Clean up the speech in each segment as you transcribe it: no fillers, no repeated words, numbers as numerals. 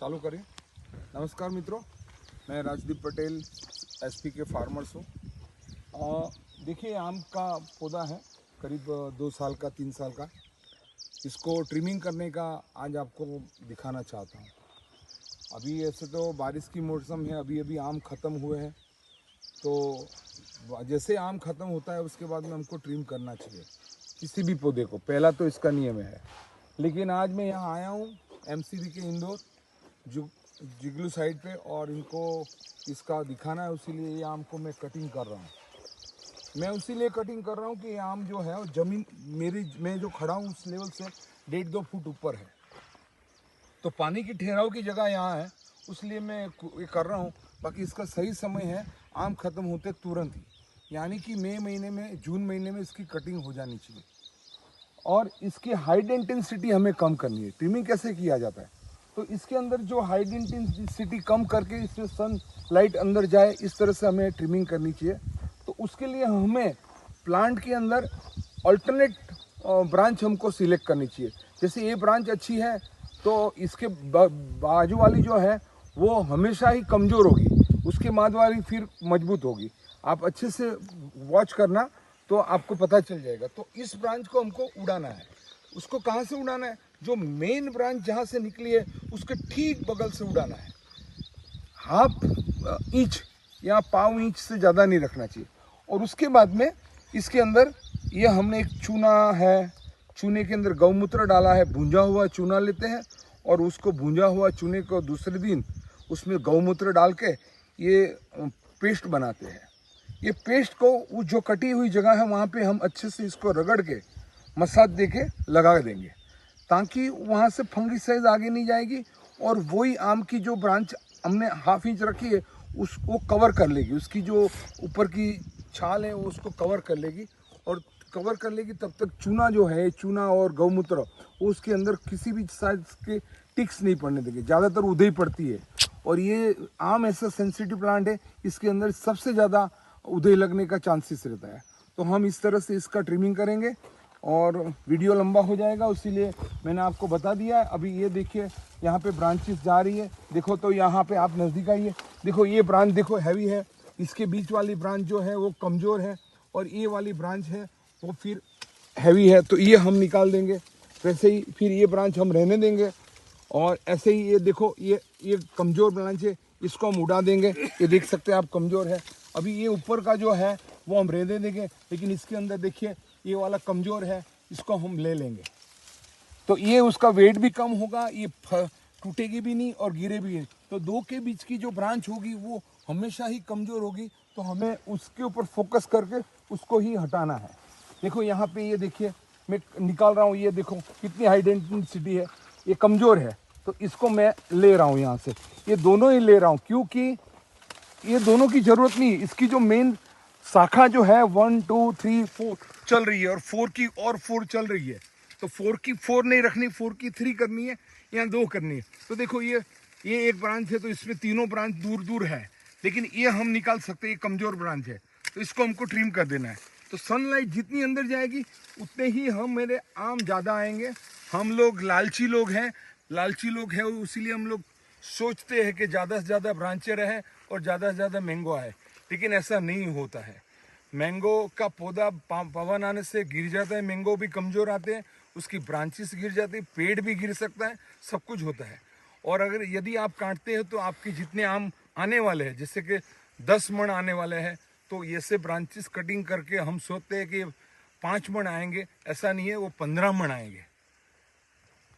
चालू करें। नमस्कार मित्रों, मैं राजदीप पटेल एसपी के फार्मर्स हूँ। देखिए, आम का पौधा है करीब 2 साल का 3 साल का। इसको ट्रिमिंग करने का आज आपको दिखाना चाहता हूँ। अभी ऐसे तो बारिश की मौसम है, अभी अभी आम ख़त्म हुए हैं, तो जैसे आम ख़त्म होता है उसके बाद में हमको ट्रिम करना चाहिए किसी भी पौधे को। पहला तो इसका नियम है। लेकिन आज मैं यहाँ आया हूँ एमसीबी के इंदौर जिगलू साइड पे, और इनको इसका दिखाना है, इसीलिए ये आम को मैं कटिंग कर रहा हूँ। मैं उसीलिए कटिंग कर रहा हूँ कि ये आम जो है वो ज़मीन मैं जो खड़ा हूँ उस लेवल से 1.5-2 फुट ऊपर है, तो पानी की ठहराव की जगह यहाँ है, इसलिए मैं ये कर रहा हूँ। बाकी इसका सही समय है आम ख़त्म होते तुरंत ही, यानी कि मई महीने में, जून महीने में इसकी कटिंग हो जानी चाहिए। और इसकी हाइट इंटेंसिटी हमें कम करनी है। ट्रिमिंग कैसे किया जाता है, तो इसके अंदर जो हाइट इंटेंसिटी कम करके इसमें सन लाइट अंदर जाए, इस तरह से हमें ट्रिमिंग करनी चाहिए। तो उसके लिए हमें प्लांट के अंदर अल्टरनेट ब्रांच हमको सिलेक्ट करनी चाहिए। जैसे ये ब्रांच अच्छी है तो इसके बाजू वाली जो है वो हमेशा ही कमज़ोर होगी, उसके बाद वाली फिर मजबूत होगी। आप अच्छे से वॉच करना तो आपको पता चल जाएगा। तो इस ब्रांच को हमको उड़ाना है। उसको कहाँ से उड़ाना है? जो मेन ब्रांच जहाँ से निकली है उसके ठीक बगल से उड़ाना है। 1/2 इंच या 1/4 इंच से ज़्यादा नहीं रखना चाहिए। और उसके बाद में इसके अंदर ये हमने एक चूना है, चूने के अंदर गौमूत्र डाला है, भूंजा हुआ चूना लेते हैं और उसको भूंजा हुआ चूने को दूसरे दिन उसमें गौमूत्र डाल के ये पेस्ट बनाते हैं। ये पेस्ट को वो जो कटी हुई जगह है वहाँ पे हम अच्छे से इसको रगड़ के मसाज दे के लगा देंगे, ताकि वहाँ से फंगिसाइड आगे नहीं जाएगी और वही आम की जो ब्रांच हमने 1/2 इंच रखी है उसको कवर कर लेगी। उसकी जो ऊपर की छाल है वो उसको कवर कर लेगी, और कवर कर लेगी तब तक चूना जो है, चूना और गौमूत्र, वो उसके अंदर किसी भी साइज के टिक्स नहीं पड़ने देंगे। ज़्यादातर उधे ही पड़ती है, और ये आम ऐसा सेंसिटिव प्लांट है, इसके अंदर सबसे ज़्यादा उधे लगने का चांसेस रहता है। तो हम इस तरह से इसका ट्रिमिंग करेंगे और वीडियो लंबा हो जाएगा, इसीलिए मैंने आपको बता दिया है। अभी ये देखिए यहाँ पे ब्रांचेस जा रही है, देखो तो यहाँ पे आप नज़दीक आइए, देखो ये ब्रांच देखो हैवी है, इसके बीच वाली ब्रांच जो है वो कमज़ोर है, और ये वाली ब्रांच है वो फिर हैवी है, तो ये हम निकाल देंगे। वैसे ही फिर ये ब्रांच हम रहने देंगे, और ऐसे ही ये देखो ये कमज़ोर ब्रांच है, इसको हम उड़ा देंगे। ये देख सकते हैं आप, कमज़ोर है। अभी ये ऊपर का जो है वो हम रहने देंगे, लेकिन इसके अंदर देखिए ये वाला कमज़ोर है, इसको हम ले लेंगे। तो ये उसका वेट भी कम होगा, ये टूटेगी भी नहीं और गिरे भी नहीं। तो दो के बीच की जो ब्रांच होगी वो हमेशा ही कमज़ोर होगी, तो हमें उसके ऊपर फोकस करके उसको ही हटाना है। देखो यहाँ पे ये देखिए मैं निकाल रहा हूँ, ये देखो कितनी हाई डेंसिटी है, ये कमज़ोर है, तो इसको मैं ले रहा हूँ यहाँ से। ये दोनों ही ले रहा हूँ क्योंकि ये दोनों की ज़रूरत नहीं, इसकी जो मेन शाखा जो है 1 2 3 4 चल रही है, और 4 की और 4 चल रही है, तो 4 की 4 नहीं रखनी, 4 की 3 करनी है या 2 करनी है। तो देखो ये एक ब्रांच है, तो इसमें तीनों ब्रांच दूर दूर है, लेकिन ये हम निकाल सकते हैं, ये कमज़ोर ब्रांच है, तो इसको हमको ट्रिम कर देना है। तो सनलाइट जितनी अंदर जाएगी उतने ही मेरे आम ज़्यादा आएंगे। हम लोग लालची लोग हैं, इसीलिए हम लोग सोचते हैं कि ज़्यादा से ज़्यादा ब्रांचें रहे और ज़्यादा से ज़्यादा मैंगो आए, लेकिन ऐसा नहीं होता है। मैंगो का पौधा पवन आने से गिर जाता है, मैंगो भी कमज़ोर आते हैं, उसकी ब्रांचेस गिर जाती है, पेड़ भी गिर सकता है, सब कुछ होता है। और अगर यदि आप काटते हैं तो आपके जितने आम आने वाले हैं, जैसे कि 10 मन आने वाले हैं, तो ऐसे ब्रांचेस कटिंग करके हम सोचते हैं कि 5 मन आएंगे, ऐसा नहीं है, वो 15 मन आएंगे,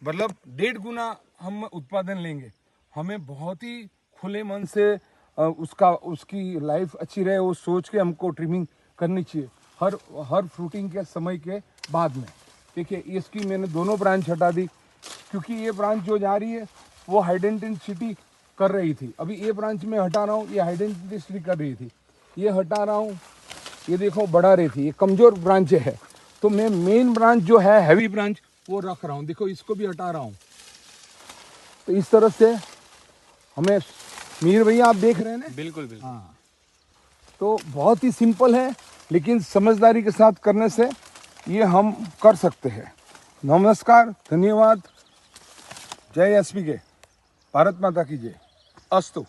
मतलब 1.5 गुना हम उत्पादन लेंगे। हमें बहुत ही खुले मन से उसकी लाइफ अच्छी रहे वो सोच के हमको ट्रिमिंग करनी चाहिए हर फ्रूटिंग के समय के बाद में। देखिए इसकी मैंने दोनों ब्रांच हटा दी, क्योंकि ये ब्रांच जो जा रही है वो हाई इंटेंसिटी कर रही थी। अभी ये ब्रांच में हटा रहा हूँ, ये हाई इंटेंसिटी कर रही थी, ये हटा रहा हूँ, ये देखो बढ़ा रही थी, ये कमज़ोर ब्रांच है, तो मैं मेन ब्रांच जो है हैवी ब्रांच वो रख रहा हूँ। देखो इसको भी हटा रहा हूँ। तो इस तरह से हमें, मीर भैया आप देख रहे हैं ना? बिल्कुल बिल्कुल। हाँ, तो बहुत ही सिंपल है, लेकिन समझदारी के साथ करने से ये हम कर सकते हैं। नमस्कार, धन्यवाद, जय एसपी के। भारत माता की जय। अस्तु।